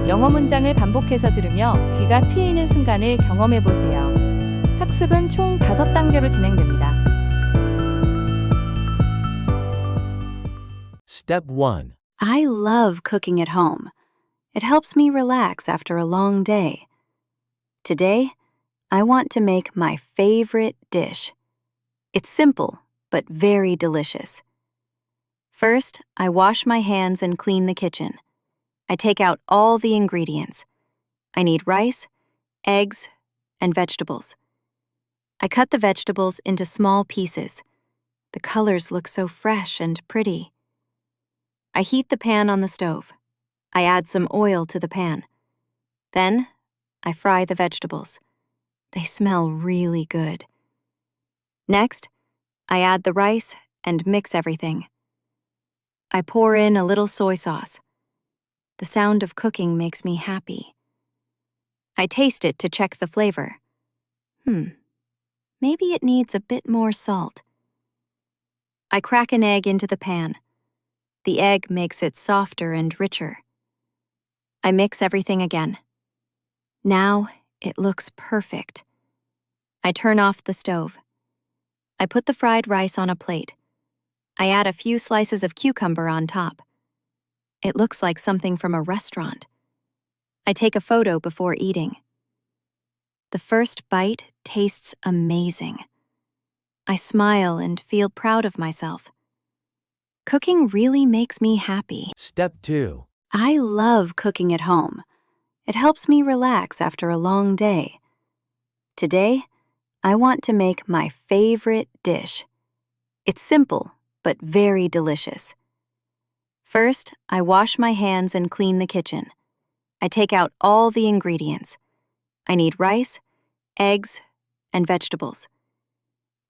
영어 문장을 반복해서 들으며 귀가 트이는 순간을 경험해보세요. 학습은 총 5단계로 진행됩니다. Step 1. I love cooking at home. It helps me relax after a long day. Today, I want to make my favorite dish. It's simple, but very delicious. First, I wash my hands and clean the kitchen. I take out all the ingredients. I need rice, eggs, and vegetables. I cut the vegetables into small pieces. The colors look so fresh and pretty. I heat the pan on the stove. I add some oil to the pan. Then, I fry the vegetables. They smell really good. Next, I add the rice and mix everything. I pour in a little soy sauce. The sound of cooking makes me happy. I taste it to check the flavor. Maybe it needs a bit more salt. I crack an egg into the pan. The egg makes it softer and richer. I mix everything again. Now it looks perfect. I turn off the stove. I put the fried rice on a plate. I add a few slices of cucumber on top. It looks like something from a restaurant. I take a photo before eating. The first bite tastes amazing. I smile and feel proud of myself. Cooking really makes me happy. Step 2. I love cooking at home. It helps me relax after a long day. Today, I want to make my favorite dish. It's simple, but very delicious. First, I wash my hands and clean the kitchen. I take out all the ingredients. I need rice, eggs, and vegetables.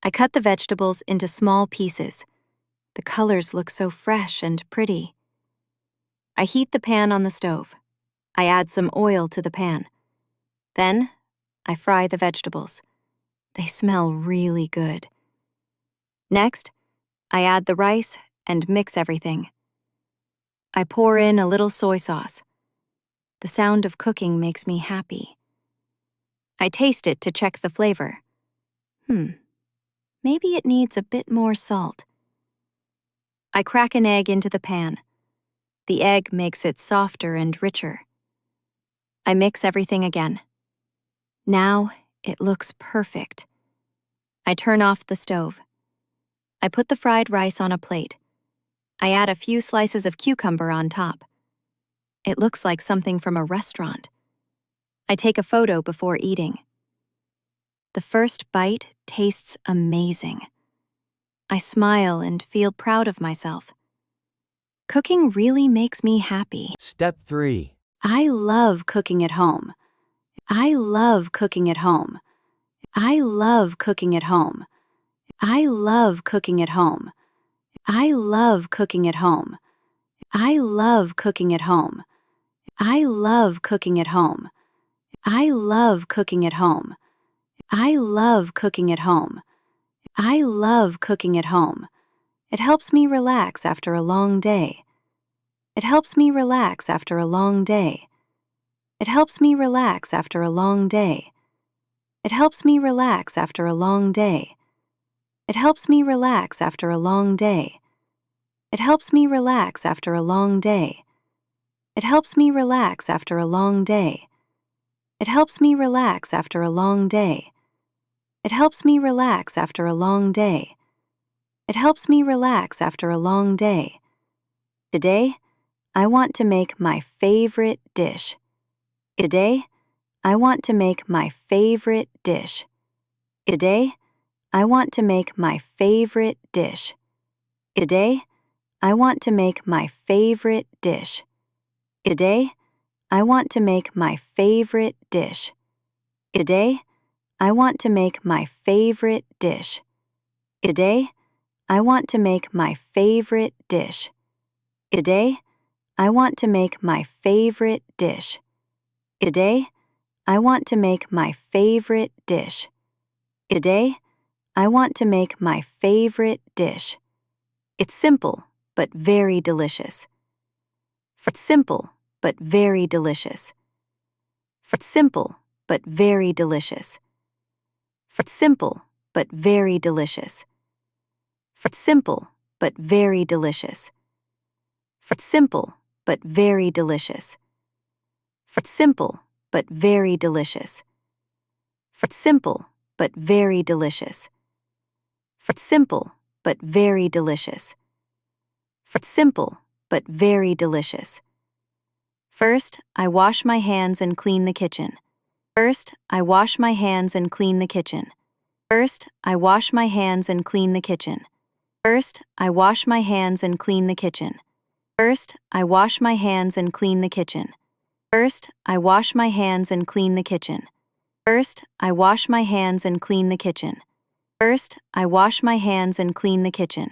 I cut the vegetables into small pieces. The colors look so fresh and pretty. I heat the pan on the stove. I add some oil to the pan. Then, I fry the vegetables. They smell really good. Next, I add the rice and mix everything. I pour in a little soy sauce. The sound of cooking makes me happy. I taste it to check the flavor. Maybe it needs a bit more salt. I crack an egg into the pan. The egg makes it softer and richer. I mix everything again. Now it looks perfect. I turn off the stove. I put the fried rice on a plate. I add a few slices of cucumber on top. It looks like something from a restaurant. I take a photo before eating. The first bite tastes amazing. I smile and feel proud of myself. Cooking really makes me happy. Step 3. I love cooking at home. I love cooking at home. I love cooking at home. I love cooking at home. I love cooking at home. I love cooking at home. I love cooking at home. I love cooking at home. I love cooking at home. I love cooking at home. It helps me relax after a long day. It helps me relax after a long day. It helps me relax after a long day. It helps me relax after a long day. It helps me relax after a long day. It helps me relax after a long day. It helps me relax after a long day. It helps me relax after a long day. It helps me relax after a long day. It helps me relax after a long day. Today, I want to make my favorite dish. Today, I want to make my favorite dish. Today, I want to make my favorite dish. Today, I want to make my favorite dish. Today, I want to make my favorite dish. Today, I want to make my favorite dish. Today, I want to make my favorite dish. Today, I want to make my favorite dish. Today, I want to make my favorite dish. Today, I want to make my favorite dish. It's simple, but very delicious. It's simple, but very delicious. It's simple, but very delicious. It's simple, but very delicious. It's simple, but very delicious. It's simple, but very delicious. It's simple, but very delicious. It's simple, but very delicious. It's simple, but very delicious. It's simple, but very delicious. First, I wash my hands and clean the kitchen. First, I wash my hands and clean the kitchen. First, I wash my hands and clean the kitchen. First, I wash my hands and clean the kitchen. First, I wash my hands and clean the kitchen. First, I wash my hands and clean the kitchen. First, I wash my hands and clean the kitchen. First, I wash my hands and clean the kitchen.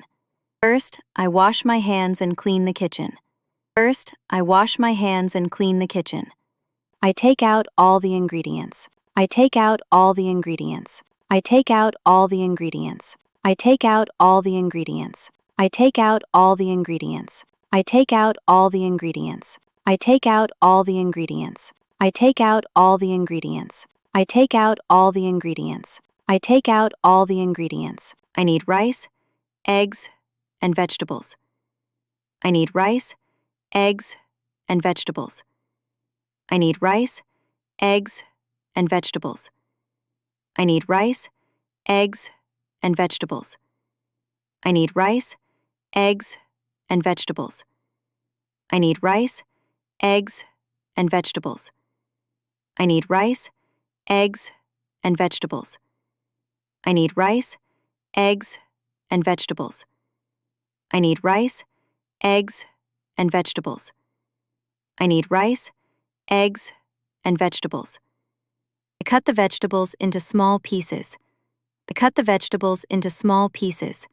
First, I wash my hands and clean the kitchen. First, I wash my hands and clean the kitchen. I take out all the ingredients. I take out all the ingredients. I take out all the ingredients. I take out all the ingredients. I take out all the ingredients. I take out all the ingredients. I take out all the ingredients. I take out all the ingredients. I take out all the ingredients. I take out all the ingredients. I need rice, eggs, and vegetables. I need rice, eggs, and vegetables. I need rice, eggs, and vegetables. I need rice, eggs, and vegetables. I need rice, eggs, and vegetables. I need rice, eggs, and vegetables. I need rice, eggs, and vegetables. I need rice, eggs, and vegetables. I need rice, eggs, and vegetables. I need rice, eggs, and vegetables. I cut the vegetables into small pieces. I cut the vegetables into small pieces.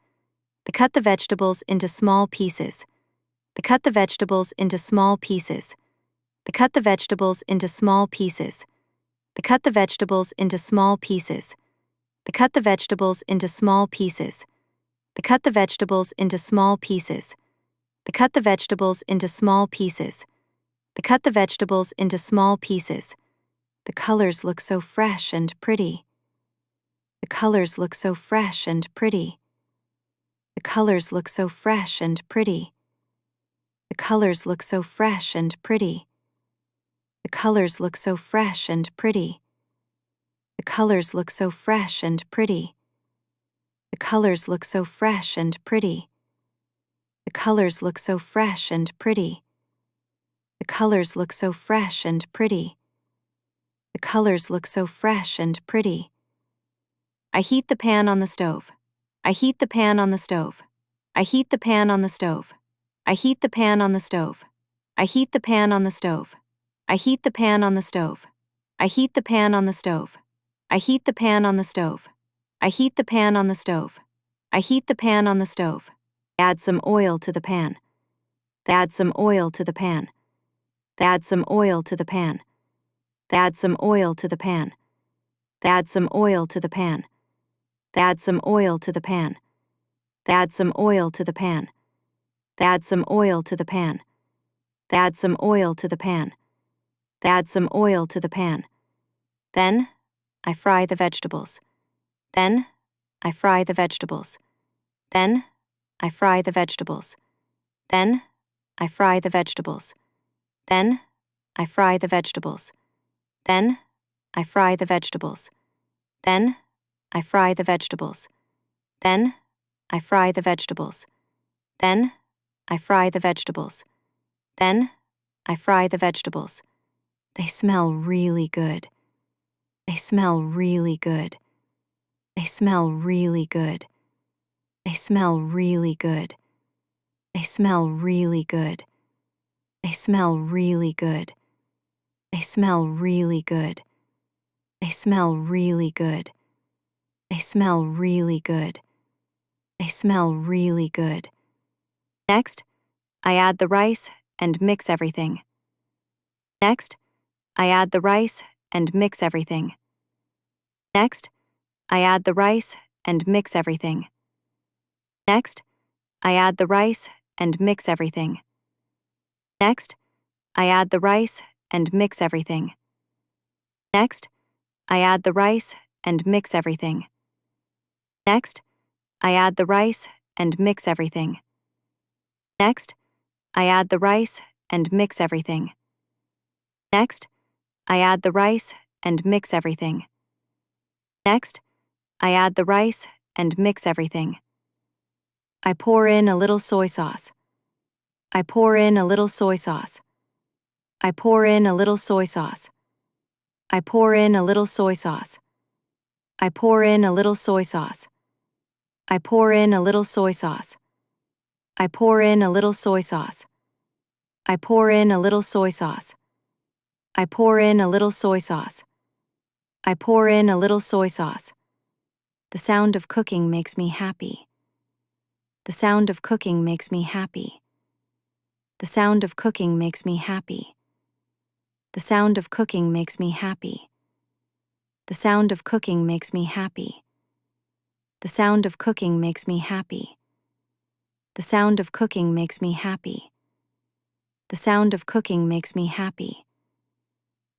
I cut the vegetables into small pieces. I cut the vegetables into small pieces. I cut the vegetables into small pieces. I cut the vegetables into small pieces. I cut the vegetables into small pieces. I cut the vegetables into small pieces. I cut the vegetables into small pieces. I cut the vegetables into small pieces. The colors look so fresh and pretty. The colors look so fresh and pretty. The colors look so fresh and pretty. The colors look so fresh and pretty. The colors look so fresh and pretty. The colors look so fresh and pretty. The colors look so fresh and pretty. The colors look so fresh and pretty. The colors look so fresh and pretty. The colors look so fresh and pretty. I heat the pan on the stove. I heat the pan on the stove. I heat the pan on the stove. I heat the pan on the stove. I heat the pan on the stove. I heat the pan on the stove. I heat the pan on the stove. I heat the pan on the stove. I heat the pan on the stove. I heat the pan on the stove. Add some oil to the pan. Add some oil to the pan. Add some oil to the pan. Add some oil to the pan. Add some oil to the pan. Add some oil to the pan. Add some oil to the pan. Add some oil to the pan. Add some oil to the pan. Add some oil to the pan. Then, I fry the vegetables. Then, I fry the vegetables. Then, I fry the vegetables. Then, I fry the vegetables. Then, I fry the vegetables. Then, I fry the vegetables. Then, I fry the vegetables. Then, I fry the vegetables. Then, I fry the vegetables. Then, I fry the vegetables. They smell really good. They smell really good. They smell really good. They smell really good. They smell really good. They smell really good. They smell really good. They smell really good. They smell really good. They smell really good. Next, I add the rice and mix everything. Next, I add the rice and mix everything. Next, I add the rice and mix everything. Next, I add the rice and mix everything. Next, I add the rice and mix everything. Next, I add the rice and mix everything. Next, I add the rice and mix everything. Next, I add the rice and mix everything. Next, I add the rice and mix everything. Next, I add the rice and mix everything. I pour in a little soy sauce. I pour in a little soy sauce. I pour in a little soy sauce. I pour in a little soy sauce. I pour in a little soy sauce. I pour in a little soy sauce. I pour in a little soy sauce. I pour in a little soy sauce. I pour in a little soy sauce. I pour in a little soy sauce. The sound of cooking makes me happy. The sound of cooking makes me happy. The sound of cooking makes me happy. The sound of cooking makes me happy. The sound of cooking makes me happy. The sound of cooking makes me happy. The sound of cooking makes me happy. The sound of cooking makes me happy.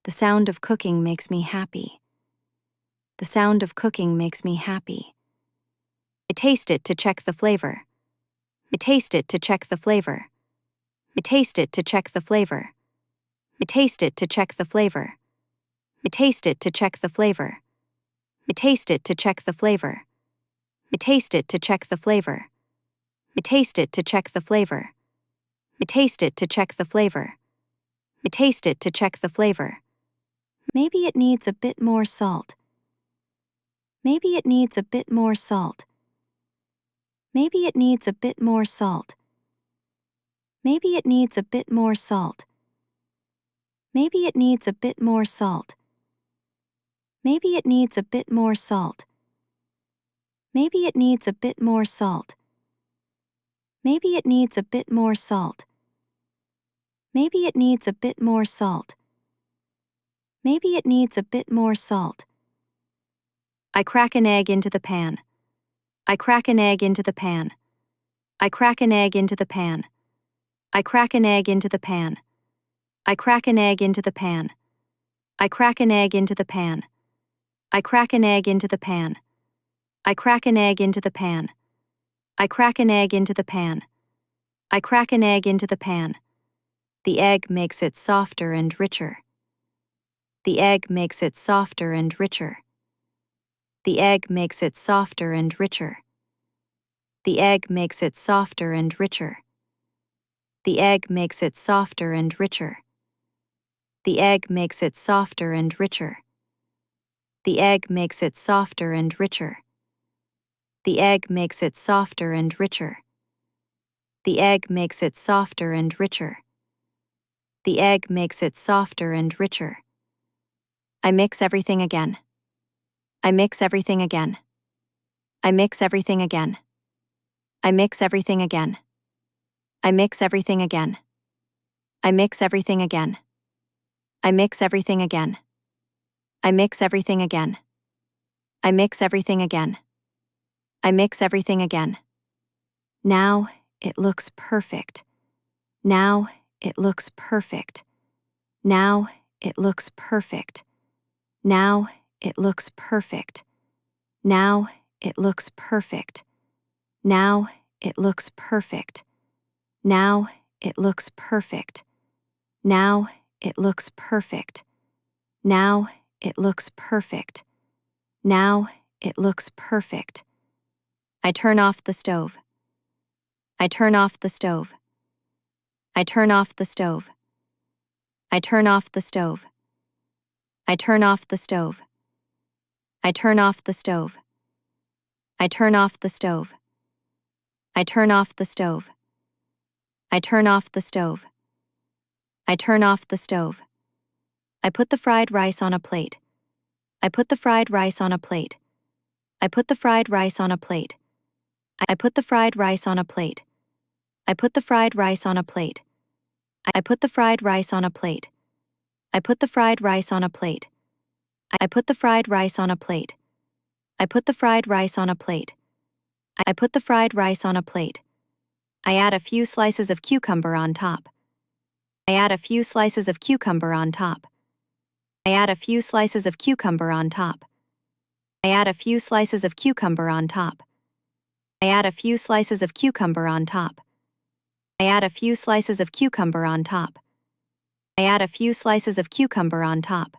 The sound of cooking makes me happy. The sound of cooking makes me happy. I taste it to check the flavor. I taste it to check the flavor. I taste it to check the flavor. I taste it to check the flavor. I taste it to check the flavor. I taste it to check the flavor. I taste it to check the flavor. I taste it to check the flavor. I taste it to check the flavor. I taste it to check the flavor. Maybe it needs a bit more salt. Maybe it needs a bit more salt. Maybe it needs a bit more salt. Maybe it needs a bit more salt. Maybe it needs a bit more salt. Maybe it needs a bit more salt. Maybe it needs a bit more salt. Maybe it needs a bit more salt. Maybe it needs a bit more salt. Maybe it needs a bit more salt. I crack an egg into the pan. I crack an egg into the pan. I crack an egg into the pan. I crack an egg into the pan. I crack an egg into the pan. I crack an egg into the pan. I crack an egg into the pan. I crack an egg into the pan. I crack an egg into the pan. I crack an egg into the pan. The egg makes it softer and richer. The egg makes it softer and richer. The egg makes it softer and richer. The egg makes it softer and richer. The egg makes it softer and richer. The egg makes it softer and richer. The egg makes it softer and richer. The egg makes it softer and richer. The egg makes it softer and richer. The egg makes it softer and richer. I mix everything again. I mix everything again. I mix everything again. I mix everything again. I mix everything again. I mix everything again. I mix everything again. I mix everything again. I mix everything again. I mix everything again. Now it looks perfect. Now it looks perfect. Now it looks perfect. Now it looks perfect. Now it looks perfect. Now it looks perfect. Now it looks perfect. Now it looks perfect. Now it looks perfect. Now it looks perfect. I turn off the stove. I turn off the stove. I turn off the stove. I turn off the stove. I turn off the stove. I turn off the stove. I turn off the stove. I turn off the stove. I turn off the stove. I turn off the stove. I put the fried rice on a plate. I put the fried rice on a plate. I put the fried rice on a plate. I put the fried rice on a plate. I put the fried rice on a plate. I put the fried rice on a plate. I put the fried rice on a plate. I put the fried rice on a plate. I put the fried rice on a plate. I put the fried rice on a plate. I add a few slices of cucumber on top. I add a few slices of cucumber on top. I add a few slices of cucumber on top. I add a few slices of cucumber on top. I add a few slices of cucumber on top. I add a few slices of cucumber on top. I add a few slices of cucumber on top.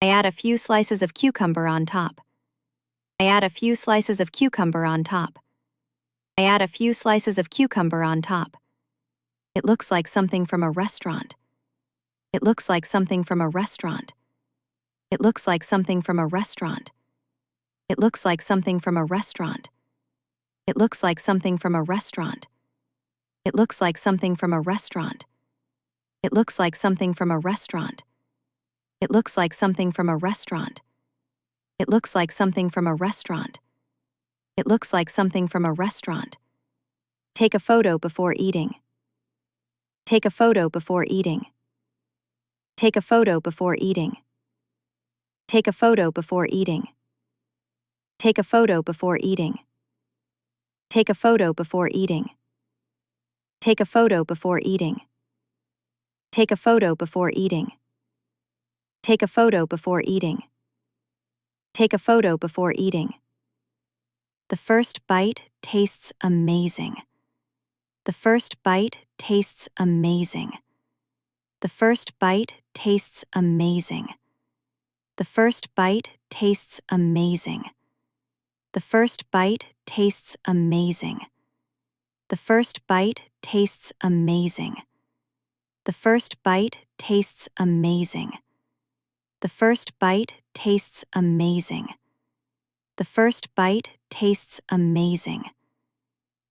I add a few slices of cucumber on top. I add a few slices of cucumber on top. I add a few slices of cucumber on top. It looks like something from a restaurant. It looks like something from a restaurant. It looks like something from a restaurant. It looks like something from a restaurant. It looks like something from a restaurant. It looks like something from a restaurant. It looks like something from a restaurant. It looks like something from a restaurant. It looks like something from a restaurant. It looks like something from a restaurant. Take a photo before eating. Take a photo before eating. Take a photo before eating. Take a photo before eating. Take a photo before eating. Take a photo before eating. Take a photo before eating. Take a photo before eating. Take a photo before eating. Take a photo before eating. The first bite tastes amazing. The first bite tastes amazing. The first bite tastes amazing. The first bite tastes amazing. The first bite tastes amazing. The first bite tastes amazing. The first bite tastes amazing. The first bite tastes amazing. The first bite tastes amazing.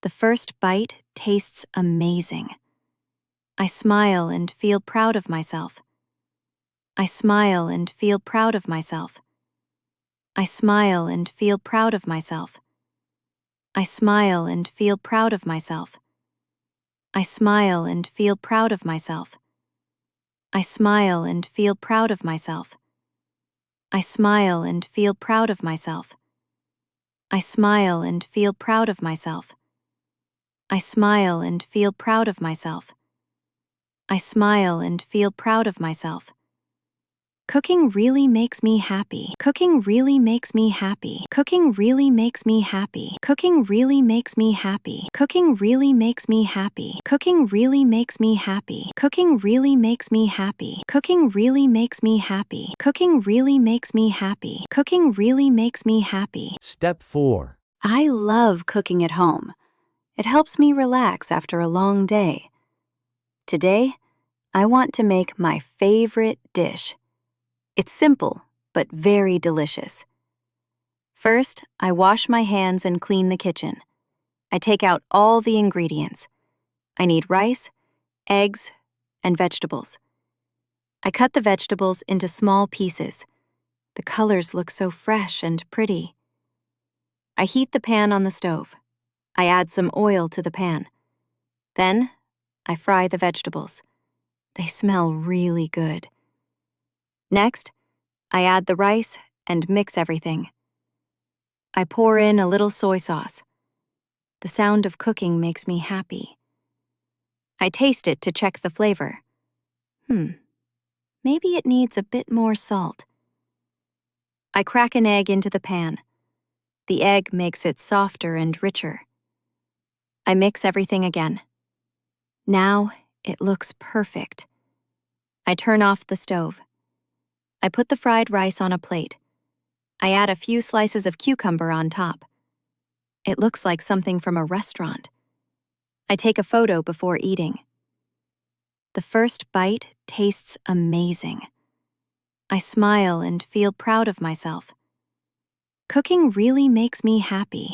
The first bite tastes amazing. I smile and feel proud of myself. I smile and feel proud of myself. I smile and feel proud of myself. I smile and feel proud of myself. I smile and feel proud of myself. I smile and feel proud of myself. I smile and feel proud of myself. I smile and feel proud of myself. I smile and feel proud of myself. I smile and feel proud of myself. Cooking really makes me happy. Cooking really makes me happy. Cooking really makes me happy. Cooking really makes me happy. Cooking really makes me happy. Cooking really makes me happy. Cooking really makes me happy. Cooking really makes me happy. Cooking really makes me happy. Cooking really makes me happy. Step 4. I love cooking at home. It helps me relax after a long day. Today, I want to make my favorite dish. It's simple, but very delicious. First, I wash my hands and clean the kitchen. I take out all the ingredients. I need rice, eggs, and vegetables. I cut the vegetables into small pieces. The colors look so fresh and pretty. I heat the pan on the stove. I add some oil to the pan. Then, I fry the vegetables. They smell really good. Next, I add the rice and mix everything. I pour in a little soy sauce. The sound of cooking makes me happy. I taste it to check the flavor. Maybe it needs a bit more salt. I crack an egg into the pan. The egg makes it softer and richer. I mix everything again. Now it looks perfect. I turn off the stove. I put the fried rice on a plate. I add a few slices of cucumber on top. It looks like something from a restaurant. I take a photo before eating. The first bite tastes amazing. I smile and feel proud of myself. Cooking really makes me happy.